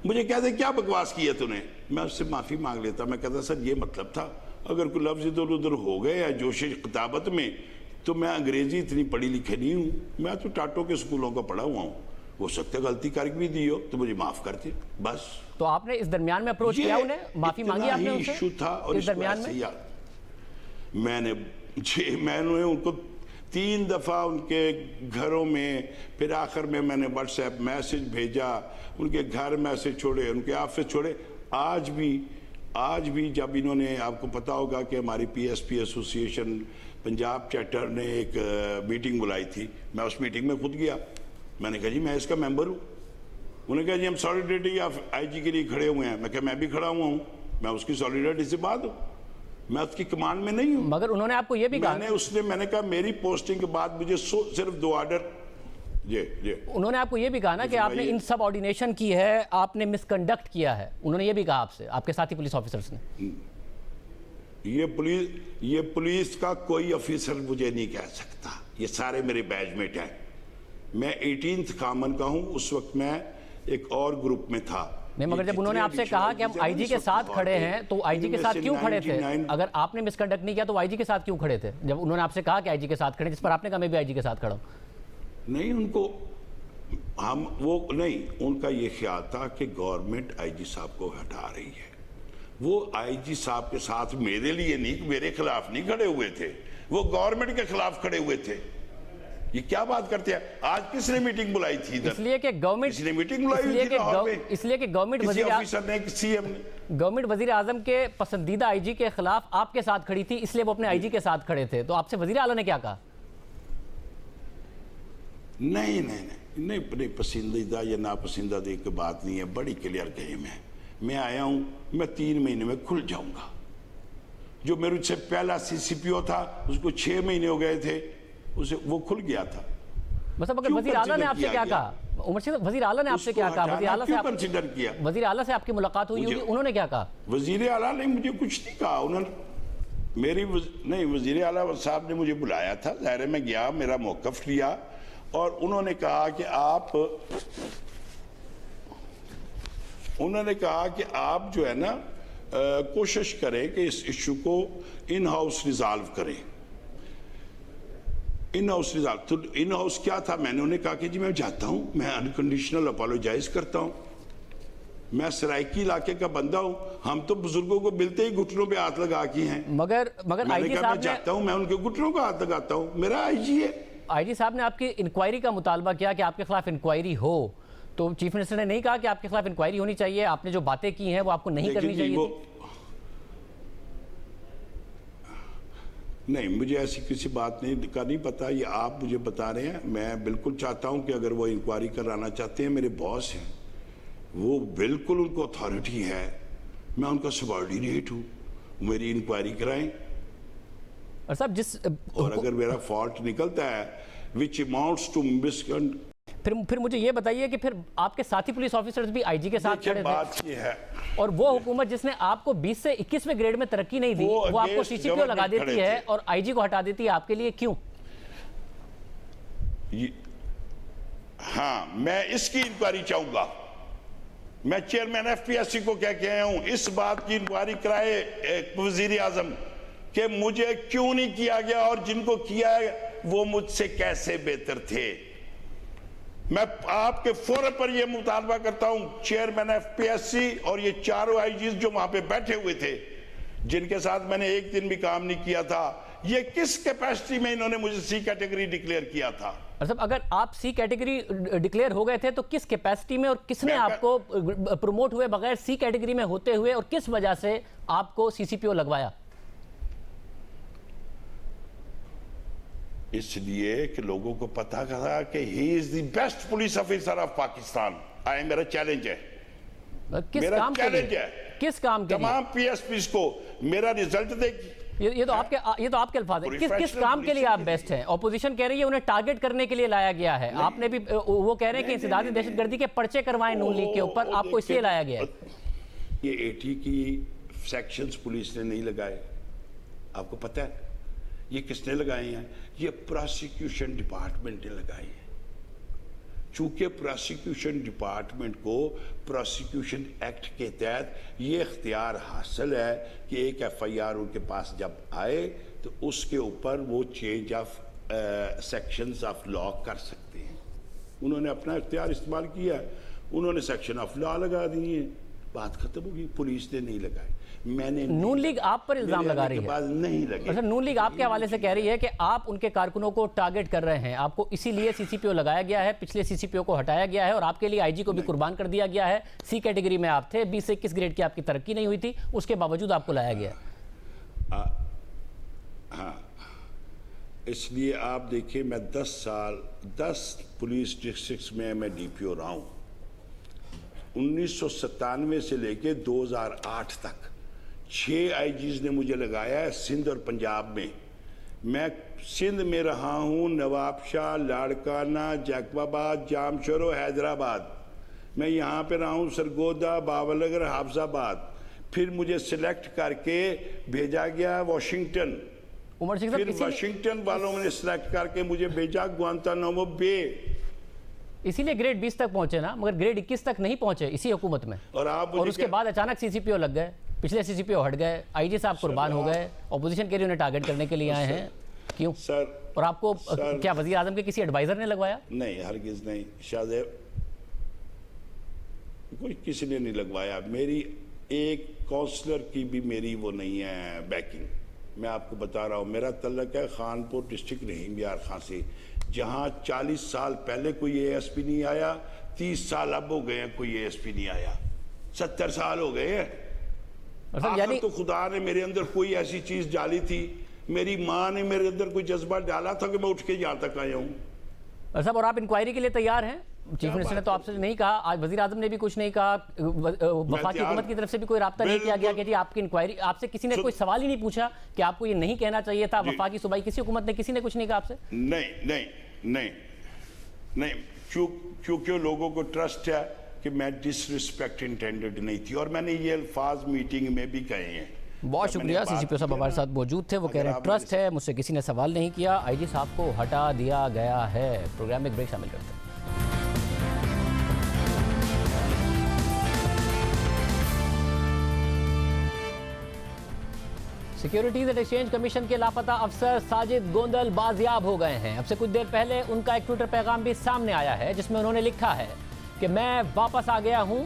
मुझे कहते क्या बकवास किया तूने, मैं उससे माफ़ी मांग लेता। मैं कहता सर ये मतलब था, अगर कोई लफ्ज़ इधर उधर हो गए या जोश खिताबत में, तो मैं अंग्रेज़ी इतनी पढ़ी लिखी नहीं हूँ, मैं तो टाटो के स्कूलों का पढ़ा हुआ हूँ, हो सकता है गलती कर भी दी हो तो मुझे माफ़ कर दे बस। तो आपने इस दरमियान में अप्रोच किया उन्हें, माफ़ी मांगी आपने उनसे? इशू था और इस दरमियान में मैंने उनको 3 दफ़ा उनके घरों में, फिर आखिर में मैंने व्हाट्सएप मैसेज भेजा, उनके घर मैसेज छोड़े, उनके ऑफिस छोड़े। आज भी जब इन्होंने, आपको पता होगा कि हमारी पीएसपी एसोसिएशन पंजाब चैप्टर ने एक मीटिंग बुलाई थी, मैं उस मीटिंग में खुद गया। मैंने कहा जी मैं इसका मेंबर हूँ। उन्होंने कहा जी हम सॉलिडरिटी ऑफ आईजी के लिए खड़े हुए हैं। मैं कहा मैं भी खड़ा हुआ हूँ, मैं उसकी सॉलिडरिटी से बात हूँ, मैं उसकी कमांड में नहीं हूँ। मगर उन्होंने आपको ये भी कहा, मैंने कहा मेरी पोस्टिंग के बाद मुझे सिर्फ 2 ऑर्डर, जी उन्होंने आपको ये भी कहा ना कि आपने इन सब ऑर्डिनेशन की है, आपने मिसकंडक्ट किया है, उन्होंने ये भी कहा आपसे, आपके साथी पुलिस ऑफिसर्स ने। ये पुलिस का कोई ऑफिसर मुझे नहीं कह सकता, ये सारे मेरे बैचमेट हैं। मैं 18th कॉमन का हूं, उस वक्त मैं एक और ग्रुप में था। नहीं, मगर जब उन्होंने आपसे कहा कि हम आईजी के साथ खड़े हैं, तो आईजी के साथ क्यों खड़े थे? अगर आपने मिसकंडक्ट नहीं किया तो आईजी के साथ क्यों खड़े थे? जब उन्होंने आपसे कहा कि आईजी के साथ खड़े, जिस पर आपने कहा मैं भी आईजी के साथ खड़ा हूं। नहीं, उनका ये ख्याल था कि गवर्नमेंट आईजी साहब को हटा रही है। वो आईजी साहब के साथ मेरे लिए नहीं, मेरे खिलाफ नहीं खड़े हुए थे, वो गवर्नमेंट के खिलाफ खड़े हुए थे। ये क्या बात करते हैं? आज किसने मीटिंग बुलाई थी इधर? इसलिए कि गवर्नमेंट, किसने मीटिंग बुलाई थी लाहौर में? इसलिए कि गवर्नमेंट वजीर आजम के पसंदीदा आईजी के खिलाफ आपके साथ खड़ी थी, इसलिए वो अपने आईजी के साथ खड़े थे। तो आपसे वजीर आला ने क्या कहा? नहीं, पसंदीदा या नापसंदीदा की बात नहीं है, बड़ी क्लियर गेम है। मैं आया हूं, मैं 3 महीने में खुल जाऊंगा। जो मेरे से पहला सीसीपीओ था उसको 6 महीने हो गए थे, उसे वो खुल गया था। मतलब अगर वजीर आला ने आपसे क्या कहा? उमर सिंह, वजीर आला ने आपसे क्या कहा? वजीर आला से कंसीडर किया? वजीर आला से आपकी मुलाकात हुई होगी, उन्होंने क्या कहा? वजीर आला ने मुझे कुछ नहीं कहा, वजीर आला साहब ने मुझे बुलाया था, ज़ाहिर में गया, मेरा मौक़िफ़ लिया और उन्होंने कहा कि आप जो है ना कोशिश करें कि इस इशू को इन हाउस रिजॉल्व करें। इन हाउस क्या था? मैंने उन्हें कहा कि जी मैं जाता हूं, मैं अनकंडीशनल अपोलोजाइज करता हूं, मैं सराइकी इलाके का बंदा हूं, हम तो बुजुर्गों को मिलते ही घुटनों पे हाथ लगा के हैं। मगर आईजी साहब मैं जाता हूं, मैं उनके घुटनों को हाथ लगाता हूं, मेरा आईजी है। आईजी साहब ने आपकी इंक्वायरी का मुतालबा किया कि आपके खिलाफ इंक्वायरी हो, तो चीफ मिनिस्टर ने नहीं कहा कि आपके खिलाफ इंक्वायरी होनी चाहिए, आपने जो बातें की हैं वो आपको नहीं करनी चाहिए थी? नहीं, मुझे ऐसी किसी बात का नहीं पता, ये आप मुझे बता रहे हैं। मैं बिल्कुल चाहता हूं कि अगर वो इंक्वायरी कराना चाहते हैं, मेरे बॉस हैं, वो बिल्कुल उनको अथॉरिटी है, मैं उनका सबऑर्डिनेट हूं, मेरी इंक्वायरी कराएं। और साहब और अगर मेरा फॉल्ट निकलता है विच अमाउंट्स टू मिसकंडक्ट, फिर मुझे ये बताइए कि फिर आपके साथी पुलिस ऑफिसर्स भी आईजी के साथ खड़े थे। बात ये है, और वो हुकूमत जिसने आपको 20 से 21वें ग्रेड में तरक्की नहीं दी, वो आपको सीसीपीओ लगा देती है और आईजी को हटा देती है, आपके लिए क्यों? हाँ, मैं इसकी इंक्वायरी चाहूंगा। मैं चेयरमैन एफपीएससी को कह के आया हूं, इस बात की इंक्वायरी कराए वजीर आजम कि मुझे क्यों नहीं किया गया और जिनको किया है वो मुझसे कैसे बेहतर थे। मैं आपके फोरम पर यह मुतालबा करता हूं, चेयरमैन एफपीएससी और ये 4 आईजी जो वहां पे बैठे हुए थे, जिनके साथ मैंने एक दिन भी काम नहीं किया था, ये किस कैपेसिटी में इन्होंने मुझे सी कैटेगरी डिक्लेयर किया था? मतलब अगर आप सी कैटेगरी डिक्लेयर हो गए थे तो किस कैपेसिटी में और किसने आपको प्रमोट हुए बगैर सी कैटेगरी में होते हुए और किस वजह से आपको सीसीपीओ लगवाया? इसलिए कि लोगों को पता था कि he is the best police officer of Pakistan. आए मेरा चैलेंज है, किस मेरा काम के चैलेंज लिए? है किस काम के लिए? तमाम पीएसपीज को मेरा रिजल्ट देगी। ये तो आपके अल्फाज हैं। किस Professional काम के लिए आप policing बेस्ट हैं? ऑपोजिशन कह रही है उन्हें टारगेट करने के लिए लाया गया है। आपने भी वो कह रहे हैं कि इंसदादी दहशतगर्दी के पर्चे करवाएं नून लीग के ऊपर, आपको इसलिए लाया गया है। ये 80 की सेक्शंस पुलिस ने नहीं लगाए, आपको पता है ये किसने लगाए हैं? ये प्रोसिक्यूशन डिपार्टमेंट ने लगाए हैं। चूंकि प्रोसिक्यूशन डिपार्टमेंट को प्रोसिक्यूशन एक्ट के तहत ये इख्तियार हासिल है कि एक एफआईआर उनके पास जब आए तो उसके ऊपर वो change of sections of law कर सकते हैं। उन्होंने अपना इख्तियार इस्तेमाल किया, उन्होंने सेक्शन ऑफ लॉ लगा दिए, बात खत्म होगी। पुलिस ने नहीं लगाई, मैंने नून लीग आप पर इल्जाम मेरे लगा आने रही के है। बाद नहीं लगे। अच्छा, नून लीग आपके हवाले से कह रही है कि आप उनके कारकुनों को टारगेट कर रहे हैं, आपको इसीलिए सीसीपीओ लगाया गया है, पिछले सीसीपीओ को हटाया गया है और आपके लिए आईजी को भी कुर्बान कर दिया गया है। सी कैटेगरी में आप थे, 20 से 21 ग्रेड की आपकी तरक्की नहीं हुई थी, उसके बावजूद आपको लाया गया है। हाँ, इसलिए आप देखिए मैं 10 साल 10 पुलिस डिस्ट्रिक्ट्स में मैं डीपीओ रहा हूँ। 1997 से लेके 2008 तक 6 आईजीज ने मुझे लगाया है सिंध और पंजाब में। मैं सिंध में रहा हूँ, नवाबशाह, लाड़काना, जैकबाबाद, जामशोरो, हैदराबाद। मैं यहाँ पे रहा हूँ, सरगोदा, बावलगर, हाफजाबाद। फिर मुझे सिलेक्ट करके भेजा गया वाशिंगटन। उमर सिंह फिर साहब, वाशिंगटन वालों ने सिलेक्ट करके मुझे भेजा गुआंतानामो बे। इसीलिए ग्रेड 20 तक पहुंचे ना, मगर ग्रेड 21 तक नहीं पहुंचे इसी हुकूमत में। और उसके बाद अचानक सीसीपीओ लग गए, पिछले सीसीपीओ हट गए, आईजी साहब कुर्बान हो गए, ऑपोजिशन के लिए उन्हें टारगेट करने के लिए आए हैं। क्यों सर? और आपको सर, क्या वजीर आजम के किसी एडवाइजर ने लगवाया? नहीं, हरगिज नहीं शाहजेब, कोई किसी ने नहीं लगवाया। मेरी एक काउंसलर की भी मेरी वो नहीं है बैकिंग। मैं आपको बता रहा हूँ, मेरा तल्लक है खानपुर डिस्ट्रिक्ट रहीम यार खां से, जहाँ 40 साल पहले कोई एएसपी नहीं आया, 30 साल अब हो गए हैं कोई एएसपी नहीं आया, 70 साल हो गए हैं। यानी तो खुदा ने मेरे अंदर कोई ऐसी चीज डाली थी, मेरी माँ ने मेरे अंदर कोई जज्बा डाला था कि मैं उठ के यहाँ तक आया हूँ। साहब, और आप इंक्वायरी के लिए तैयार हैं? चीफ मिनिस्टर ने तो आपसे नहीं कहा, आज वजीर आजम ने भी कुछ नहीं कहा, वफाकी हुकूमत की तरफ से भी कोई राब्ता नहीं किया गया कि जी आपकी इंक्वायरी, आपसे किसी ने कोई सवाल ही नहीं पूछा कि आपको ये नहीं कहना चाहिए था? वफाकी सूबाई किसी हुकूमत ने, किसी ने कुछ नहीं कहा आपसे? नहीं नहीं नहीं नहीं, क्योंकि लोगों को ट्रस्ट है कि मैं डिसरिस्पेक्ट इंटेंडेड नहीं थी, और मैंने ये अल्फाज मीटिंग में भी कहे हैं। बहुत शुक्रिया। सीसीपीओ साहब हमारे साथ मौजूद थे, वो कह रहे हैं ट्रस्ट है, मुझसे किसी ने सवाल नहीं किया, आईजी साहब को हटा दिया गया है। प्रोग्राम में एक ब्रेक शामिल करते हैं। सिक्योरिटीज एंड एक्सचेंज कमीशन के लापता अफसर साजिद गोंदल बाजियाब हो गए हैं। अब से कुछ देर पहले उनका एक ट्विटर पैगाम भी सामने आया है जिसमें उन्होंने लिखा है कि मैं वापस आ गया हूं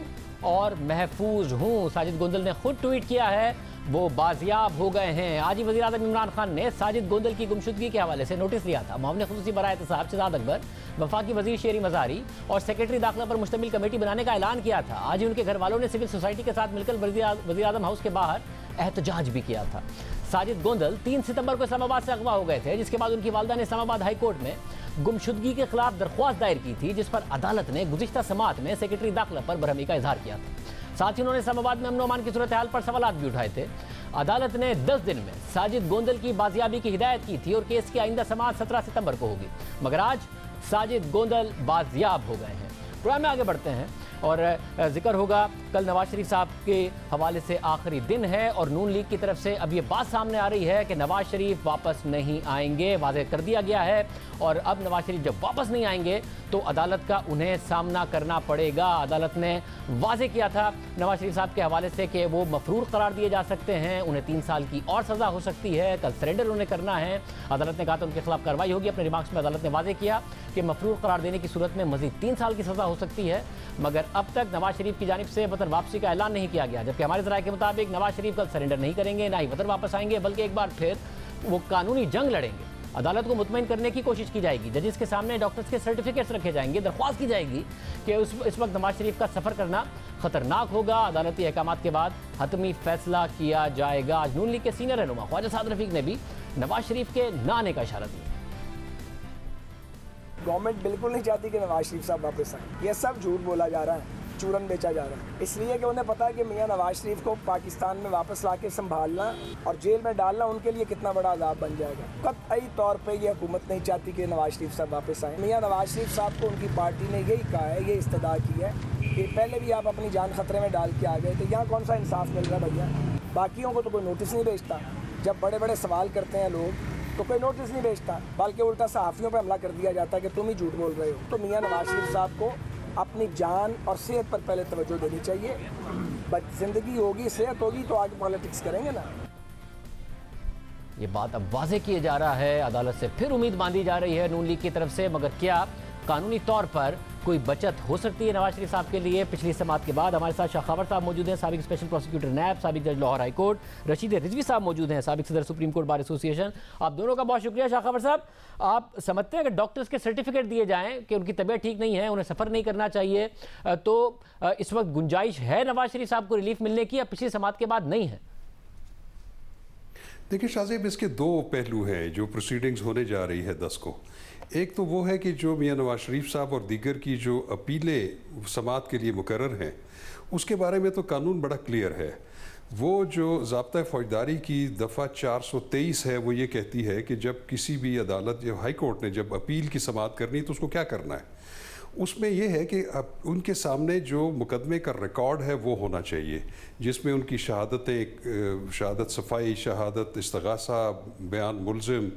और महफूज हूं। साजिद गोंदल ने खुद ट्वीट किया है, वो बाजियाब हो गए हैं। आज ही वज़ीर आज़म इमरान खान ने साजिद गोंदल की गुमशुदगी के हवाले से नोटिस लिया था। मामले खुसूसी बराए एहतसाब शहजाद अकबर, वफाकी वजीर शेरी मज़ारी और सेक्रेटरी दाखिला पर मुश्तमिल कमेटी बनाने का ऐलान किया था। आज ही उनके घर वालों ने सिविल सोसाइटी के साथ मिलकर वज़ीर आज़म हाउस के बाहर एहतजाज भी किया था। साजिद गोंदल 3 सितंबर को इस्लामाबाद से अगवा हो गए थे, जिसके बाद उनकी वालदा ने इस्लामाबाद हाई कोर्ट में गुमशुदगी के खिलाफ दरख्वास्त दायर की थी, जिस पर अदालत ने गुज़िश्ता समाअत में सेक्रेटरी दाखिला पर बरहमी का इजहार किया था। साथ ही उन्होंने इस्लामाबाद में अमन अमान की सूरत हाल पर सवालात भी उठाए थे। अदालत ने 10 दिन में साजिद गोंदल की बाजियाबी की हिदायत की थी और केस की आइंदा समाअत 17 सितंबर को होगी, मगर आज साजिद गोंदल बाजियाब हो गए हैं। प्रोग्राम में आगे बढ़ते हैं और जिक्र होगा कल नवाज शरीफ साहब के हवाले से आखिरी दिन है और नून लीग की तरफ से अब ये बात सामने आ रही है कि नवाज शरीफ वापस नहीं आएंगे, वाज़ेह कर दिया गया है। और अब नवाज शरीफ जब वापस नहीं आएंगे तो अदालत का उन्हें सामना करना पड़ेगा। अदालत ने वाज़ेह किया था नवाज शरीफ साहब के हवाले से कि वो मफरूर करार दिए जा सकते हैं, उन्हें 3 साल की और सज़ा हो सकती है, कल सरेंडर उन्हें करना है। अदालत ने कहा था उनके खिलाफ कार्रवाई होगी। अपने रिमार्क्स में अदालत ने वाज़ेह किया कि मफरूर करार देने की सूरत में मज़ीद 3 साल की सज़ा हो सकती है, मगर अब तक नवाज शरीफ की जानिब से वतन वापसी का ऐलान नहीं किया गया। जबकि हमारे ज़राए के मुताबिक नवाज शरीफ कल सरेंडर नहीं करेंगे, ना ही वतन वापस आएंगे, बल्कि एक बार फिर वो कानूनी जंग लड़ेंगे। अदालत को मुतमईन करने की कोशिश की जाएगी, जजेस के सामने डॉक्टर्स के सर्टिफिकेट्स रखे जाएंगे, दरख्वास्त की जाएगी कि इस वक्त नवाज शरीफ का सफ़र करना खतरनाक होगा। अदालती अहकामात के बाद हतमी फैसला किया जाएगा। आज नून लीग के सीनियर रहनुमा ख्वाजा साद रफीक ने भी नवाज शरीफ के ना आने का इशारा दिया। गवर्नमेंट बिल्कुल नहीं चाहती कि नवाज शरीफ साहब वापस आए। ये सब झूठ बोला जा रहा है, चूरन बेचा जा रहा है, इसलिए कि उन्हें पता है कि मियां नवाज शरीफ को पाकिस्तान में वापस लाके संभालना और जेल में डालना उनके लिए कितना बड़ा अज़ाब बन जाएगा। कतई तौर पे ये हुकूमत नहीं चाहती कि नवाज शरीफ साहब वापस आए। मियां नवाज शरीफ साहब को उनकी पार्टी ने यही कहा है, ये इस्तदा की है कि पहले भी आप अपनी जान खतरे में डाल के आ गए, तो यहाँ कौन सा इंसाफ मिल रहा है भैया? बाकियों को तो कोई नोटिस नहीं भेजता, जब बड़े बड़े सवाल करते हैं लोग तो कोई नोटिस नहीं भेजता, बल्कि उल्टा सहाफ़ियों पे हमला कर दिया जाता है कि तुम ही झूठ बोल रहे हो। तो मियां नवाज शरीफ साहब को अपनी जान और सेहत पर पहले तवज्जो देनी चाहिए। ज़िंदगी होगी, सेहत होगी तो आगे पॉलिटिक्स करेंगे ना। ये बात अब वाजे किया जा रहा है, अदालत से फिर उम्मीद बांधी जा रही है नून लीग की तरफ से, मगर क्या कानूनी तौर पर कोई बचत हो सकती है नवाज शरीफ साहब के लिए? पिछली समाअत के बाद हमारे साथ शाखावर साहब मौजूद हैं, साबिक स्पेशल प्रोसिक्यूटर नैब, साबिक जज लाहौर हाई कोर्ट, रशीद रिजवी साहब मौजूद हैं, साबिक सदर सुप्रीम कोर्ट बार एसोसिएशन। आप दोनों का बहुत शुक्रिया। शाखावर साहब, आप समझते हैं कि डॉक्टर्स के सर्टिफिकेट दिए जाएं कि उनकी तबीयत ठीक नहीं है, उन्हें सफ़र नहीं करना चाहिए, तो इस वक्त गुंजाइश है नवाज शरीफ साहब को रिलीफ मिलने की या पिछली समाअत के बाद नहीं है? देखिए शाहजेब, इसके दो पहलू हैं जो प्रोसीडिंग्स होने जा रही है 10 को। एक तो वो है कि जो मियां नवाज शरीफ साहब और दीगर की जो अपीलें समाअत के लिए मुकर्रर हैं, उसके बारे में तो कानून बड़ा क्लियर है। वो जो ज़ाब्ता फ़ौजदारी की दफ़ा 423 है, वो ये कहती है कि जब किसी भी अदालत या हाई कोर्ट ने जब अपील की समाअत करनी तो उसको क्या करना है। उसमें यह है कि उनके सामने जो मुकदमे का रिकॉर्ड है वो होना चाहिए, जिसमें उनकी शहादतें, शहादत सफाई, शहादत इस्तगासा, बयान मुल्ज़िम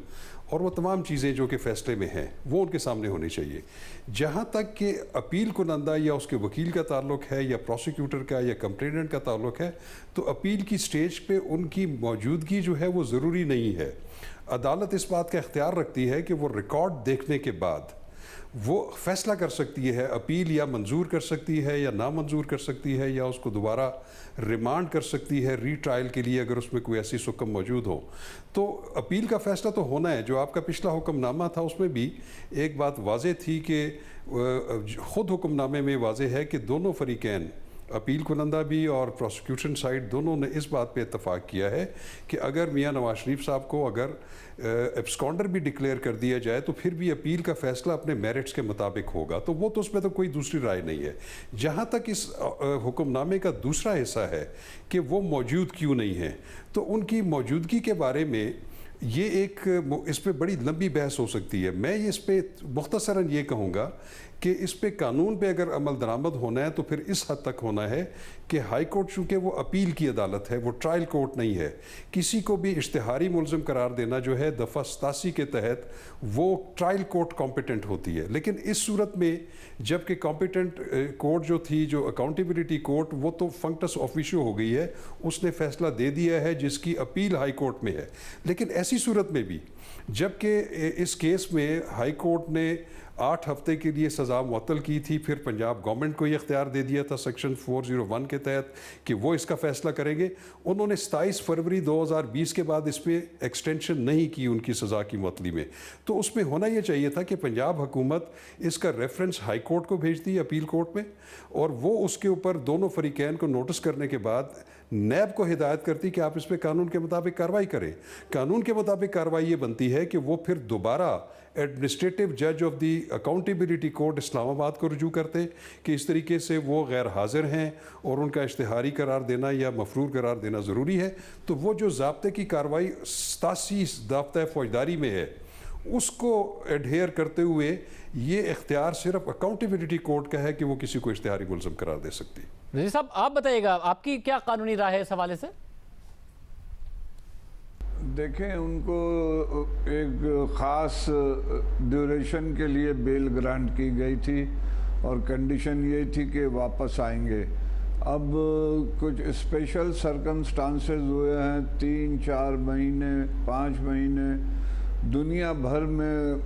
और वो तमाम चीज़ें जो कि फ़ैसले में हैं वो उनके सामने होनी चाहिए। जहाँ तक कि अपील कुनंदा या उसके वकील का ताल्लुक़ है या प्रोसिक्यूटर का या कंप्लेनेंट का ताल्लुक़ है, तो अपील की स्टेज पे उनकी मौजूदगी जो है वो ज़रूरी नहीं है। अदालत इस बात का इख्तियार रखती है कि वो रिकॉर्ड देखने के बाद वो फ़ैसला कर सकती है, अपील या मंजूर कर सकती है या ना मंजूर कर सकती है, या उसको दोबारा रिमांड कर सकती है रीट्रायल के लिए अगर उसमें कोई ऐसी हुक्म मौजूद हो। तो अपील का फ़ैसला तो होना है। जो आपका पिछला हुक्मनामा था उसमें भी एक बात वाज़े थी कि ख़ुद हुक्मनामे में वाज़े है कि दोनों फ़रीक़ैन, अपील कुनंदा भी और प्रोसिक्यूशन साइड, दोनों ने इस बात पे इत्तफ़ाक़ किया है कि अगर मियां नवाज शरीफ साहब को अगर एब्सकॉन्डर भी डिक्लेयर कर दिया जाए तो फिर भी अपील का फ़ैसला अपने मेरिट्स के मुताबिक होगा। तो वो तो उसमें तो कोई दूसरी राय नहीं है। जहाँ तक इस हुक्मनामे का दूसरा हिस्सा है कि वो मौजूद क्यों नहीं है, तो उनकी मौजूदगी के बारे में ये एक इस पर बड़ी लंबी बहस हो सकती है। मैं इस पर मुख्तसरन ये कहूँगा कि इस पे कानून पे अगर अमल दरामद होना है तो फिर इस हद तक होना है कि हाई कोर्ट चूँकि वो अपील की अदालत है, वो ट्रायल कोर्ट नहीं है, किसी को भी इश्तिहारी मुल्ज़िम करार देना जो है दफ़ा 87 के तहत वो ट्रायल कोर्ट कॉम्पिटेंट होती है। लेकिन इस सूरत में जबकि कॉम्पिटेंट कोर्ट जो थी, जो अकाउंटेबिलिटी कोर्ट, वो तो फंक्टस ऑफिशियो हो गई है, उसने फ़ैसला दे दिया है जिसकी अपील हाई कोर्ट में है। लेकिन ऐसी सूरत में भी जबकि इस केस में हाई कोर्ट ने 8 हफ्ते के लिए सज़ा मुअत्तल की थी, फिर पंजाब गवर्नमेंट को ये इख्तियार दे दिया था सेक्शन 401 के तहत कि वो इसका फ़ैसला करेंगे। उन्होंने 27 फरवरी 2020 के बाद इसमें एक्सटेंशन नहीं की उनकी सज़ा की मुअत्तली में। तो उसमें होना ये चाहिए था कि पंजाब हुकूमत इसका रेफरेंस हाई कोर्ट को भेजती, अपील कोर्ट में, और वो उसके ऊपर दोनों फरीकैन को नोटिस करने के बाद नैब को हिदायत करती कि आप इस पर कानून के मुताबिक कार्रवाई करें। कानून के मुताबिक कार्रवाई ये बनती है कि वो फिर दोबारा एडमिनिस्ट्रेटिव जज of the accountability court Islamabad को रुजू करते कि इस तरीके से वो गैर हाजिर हैं और उनका इश्तिहारी करार देना या मफरूर करार देना ज़रूरी है। तो वो जो ज़ाब्ते की कार्रवाई 87 ज़ाब्ता फ़ौजदारी में है, उसको एडहेयर करते हुए ये इख्तियार सिर्फ अकाउंटेबिलिटी कोर्ट का है कि वो किसी को इश्तिहारी मुल्ज़िम करार दे सकती है। रज़ी साहब, आप बताइएगा आपकी क्या कानूनी राय है इस हवाले से? देखें, उनको एक ख़ास ड्यूरेशन के लिए बेल ग्रांट की गई थी और कंडीशन ये थी कि वापस आएंगे। अब कुछ स्पेशल सर्कमस्टांसेस हुए हैं, 3-4 महीने 5 महीने दुनिया भर में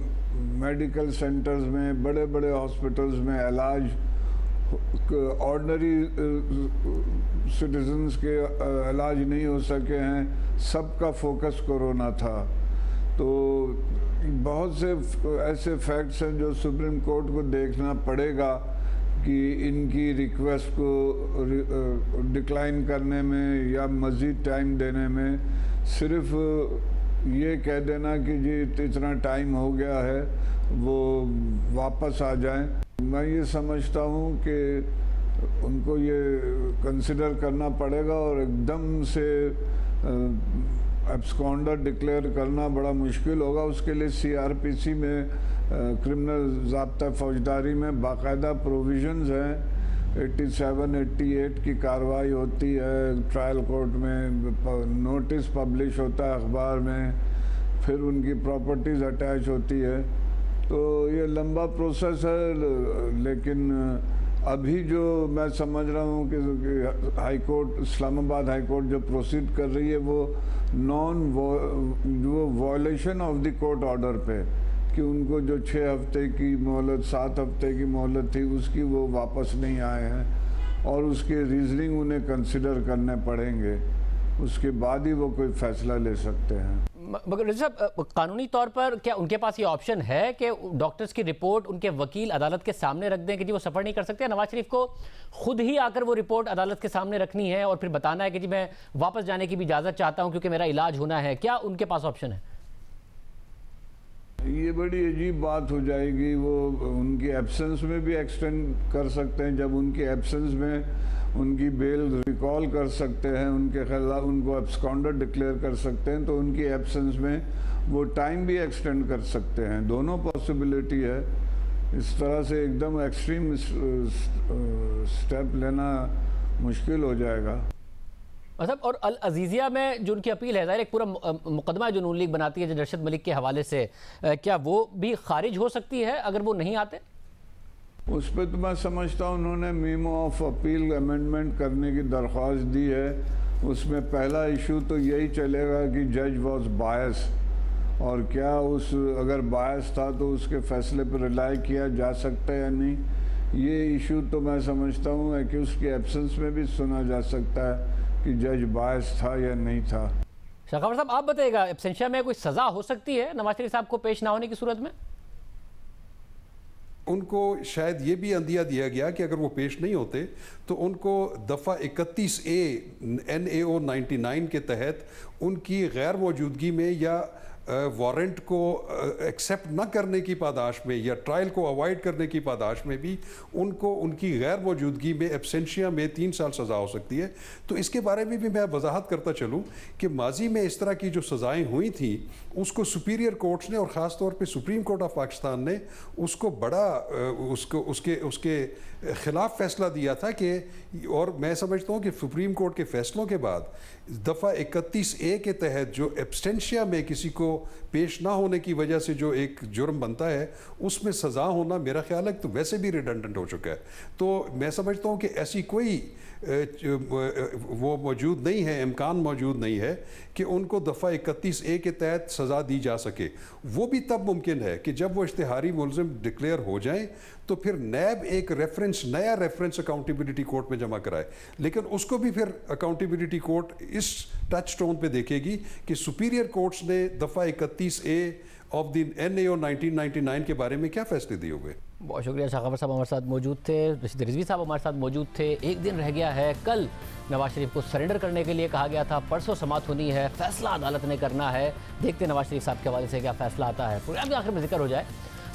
मेडिकल सेंटर्स में, बड़े बड़े हॉस्पिटल्स में इलाज ऑर्डनरी सिटीजन्स के इलाज नहीं हो सके हैं। सबका फोकस कोरोना था। तो बहुत से ऐसे फैक्ट्स हैं जो सुप्रीम कोर्ट को देखना पड़ेगा कि इनकी रिक्वेस्ट को डिक्लाइन करने में या मज़ीद टाइम देने में सिर्फ ये कह देना कि जी इतना टाइम हो गया है वो वापस आ जाएं। मैं ये समझता हूँ कि उनको ये कंसिडर करना पड़ेगा और एकदम से एब्सकॉन्डर डिक्लेयर करना बड़ा मुश्किल होगा। उसके लिए सीआरपीसी में क्रिमिनल ज़ाब्ता फौजदारी में बाकायदा प्रोविजंस हैं। 87, 88 की कार्रवाई होती है, ट्रायल कोर्ट में नोटिस पब्लिश होता है अखबार में, फिर उनकी प्रॉपर्टीज़ अटैच होती है। तो ये लंबा प्रोसेस है, लेकिन अभी जो मैं समझ रहा हूँ कि high court, Islamabad high court जो प्रोसीड कर रही है वो जो violation of the court order पे, कि उनको जो 6 हफ्ते की मोहलत, 7 हफ्ते की मोहलत थी उसकी वो वापस नहीं आए हैं और उसके रीजनिंग उन्हें कंसिडर करने पड़ेंगे, उसके बाद ही वो कोई फैसला ले सकते हैं। मगर साहब, कानूनी तौर पर क्या उनके पास ये ऑप्शन है कि डॉक्टर्स की रिपोर्ट उनके वकील अदालत के सामने रख दें कि जी वो सफ़र नहीं कर सकते? नवाज शरीफ को खुद ही आकर वो रिपोर्ट अदालत के सामने रखनी है और फिर बताना है कि जी मैं वापस जाने की भी इजाज़त चाहता हूं क्योंकि मेरा इलाज होना है? क्या उनके पास ऑप्शन है? ये बड़ी अजीब बात हो जाएगी। वो उनकी एब्सेंस में भी एक्सटेंड कर सकते हैं। जब उनकी एब्सेंस में उनकी बेल रिकॉल कर सकते हैं, उनके खिलाफ उनको एब्सकॉन्डर डिक्लेयर कर सकते हैं, तो उनकी एब्सेंस में वो टाइम भी एक्सटेंड कर सकते हैं। दोनों पॉसिबिलिटी है। इस तरह से एकदम एक्सट्रीम स्टेप लेना मुश्किल हो जाएगा। मतलब और अल अजीज़िया में जो उनकी अपील है, ज़ाहिर एक पूरा मुकदमा जो नून लीग बनाती है जो अरशद मलिक के हवाले से, क्या वो भी खारिज हो सकती है अगर वो नहीं आते? उस पर तो मैं समझता हूँ उन्होंने मीमो ऑफ अपील अमेंडमेंट करने की दरख्वास्त दी है। उसमें पहला इशू तो यही चलेगा कि जज वॉज बायस, और क्या उस अगर बायस था तो उसके फैसले पर रिलाई किया जा सकता है या नहीं। ये इशू तो मैं समझता हूँ है कि उसकी एब्सेंस में भी सुना जा सकता है कि जज बायस था या नहीं था। शाखावर साहब, आप बताइएगा, एब्सेंशिया में कोई सज़ा हो सकती है नवाज शरीफ साहब को पेश ना होने की सूरत में? उनको शायद ये भी अंदिया दिया गया कि अगर वो पेश नहीं होते तो उनको दफ़ा 31A NAO 99 के तहत उनकी गैर मौजूदगी में या वारंट को एक्सेप्ट न करने की पादाश में या ट्रायल को अवॉइड करने की पादाश में भी उनको उनकी गैर मौजूदगी में एब्सेंशिया में 3 साल सज़ा हो सकती है। तो इसके बारे में भी मैं वजाहत करता चलूँ कि माजी में इस तरह की जो सज़ाएँ हुई थी उसको सुपीरियर कोर्ट्स ने और ख़ास तौर पे सुप्रीम कोर्ट ऑफ पाकिस्तान ने उसको बड़ा उसके ख़िलाफ़ फ़ैसला दिया था कि, और मैं समझता हूँ कि सुप्रीम कोर्ट के फ़ैसलों के बाद दफ़ा 31A के तहत जो एब्सेंशिया में किसी को पेश ना होने की वजह से जो एक जुर्म बनता है उसमें सज़ा होना मेरा ख्याल है तो वैसे भी रिडंडेंट हो चुका है। तो मैं समझता हूँ कि ऐसी कोई वो मौजूद नहीं है, इम्कान मौजूद नहीं है कि उनको दफ़ा 31A के तहत सज़ा दी जा सके। वो भी तब मुमकिन है कि जब वो इश्तिहारी मुलज़िम डिक्लेयर हो जाएं तो फिर नैब एक नया रेफरेंस अकाउंटेबिलिटी कोर्ट में जमा कराए, लेकिन उसको भी फिर अकाउंटेबिलिटी कोर्ट इस टच स्टोन पे देखेगी कि सुपीरियर कोर्ट्स ने दफ़ा 31A ऑफ द NAO 1999 के बारे में क्या फैसले दिए हुए। बहुत शुक्रिया। शाखावर साहब हमारे साथ मौजूद थे, रशीद रिजवी साहब हमारे साथ मौजूद थे। एक दिन रह गया है, कल नवाज शरीफ को सरेंडर करने के लिए कहा गया था, परसों समाअत होनी है, फैसला अदालत ने करना है। देखते हैं नवाज शरीफ साहब के हवाले से क्या फैसला आता है। प्रोग्राम के आखिर में जिक्र हो जाए,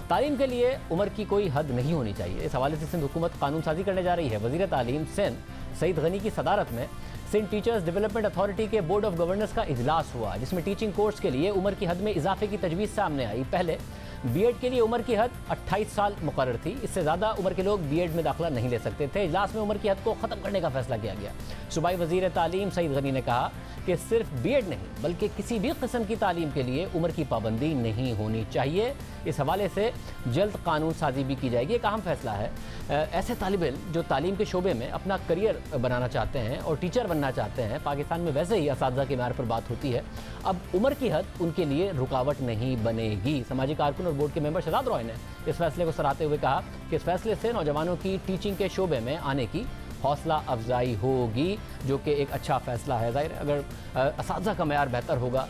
तालीम के लिए उम्र की कोई हद नहीं होनी चाहिए। इस हवाले से सिंध हुकूमत कानून साजी करने जा रही है। वज़ीर तालीम सिंध सईद गनी की सदारत में सिंध टीचर्स डेवलपमेंट अथॉरिटी के बोर्ड ऑफ गवर्नर्स का इजलास हुआ, जिसमें टीचिंग कोर्स के लिए उम्र की हद में इजाफे की तजवीज़ सामने आई। पहले बीएड के लिए उम्र की हद 28 साल मुकर्रर थी, इससे ज़्यादा उम्र के लोग बीएड में दाखिला नहीं ले सकते थे। इजलास में उम्र की हद को ख़त्म करने का फैसला किया गया। सूबाई वज़ीर तालीम सईद गनी ने कहा कि सिर्फ बीएड नहीं बल्कि किसी भी किस्म की तालीम के लिए उम्र की पाबंदी नहीं होनी चाहिए। इस हवाले से जल्द कानून साजी भी की जाएगी। एक अहम फैसला है। ऐसे तालिब इल्म जो तालीम के शोबे में अपना करियर बनाना चाहते हैं और टीचर बनना चाहते हैं, पाकिस्तान में वैसे ही असातिज़ा के म्यार पर बात होती है, अब उम्र की हद उनके लिए रुकावट नहीं बनेगी। समाजी कारकुन और बोर्ड के मेंबर शहजाद रॉय ने इस फैसले को सराहते हुए कहा कि इस फैसले से नौजवानों की टीचिंग के शोबे में आने की हौसला अफजाई होगी, जो कि एक अच्छा फ़ैसला है। ज़ाहिर अगर असातिज़ा का मेयार बेहतर होगा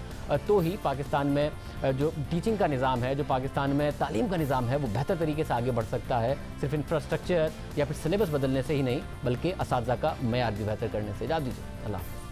तो ही पाकिस्तान में जो टीचिंग का निज़ाम है, जो पाकिस्तान में तालीम का निज़ाम है, वो बेहतर तरीके से आगे बढ़ सकता है। सिर्फ इंफ्रास्ट्रक्चर या फिर सिलेबस बदलने से ही नहीं बल्कि असातिज़ा का मेयार भी बेहतर करने से। इजाज़त दीजिए, अल्लाह।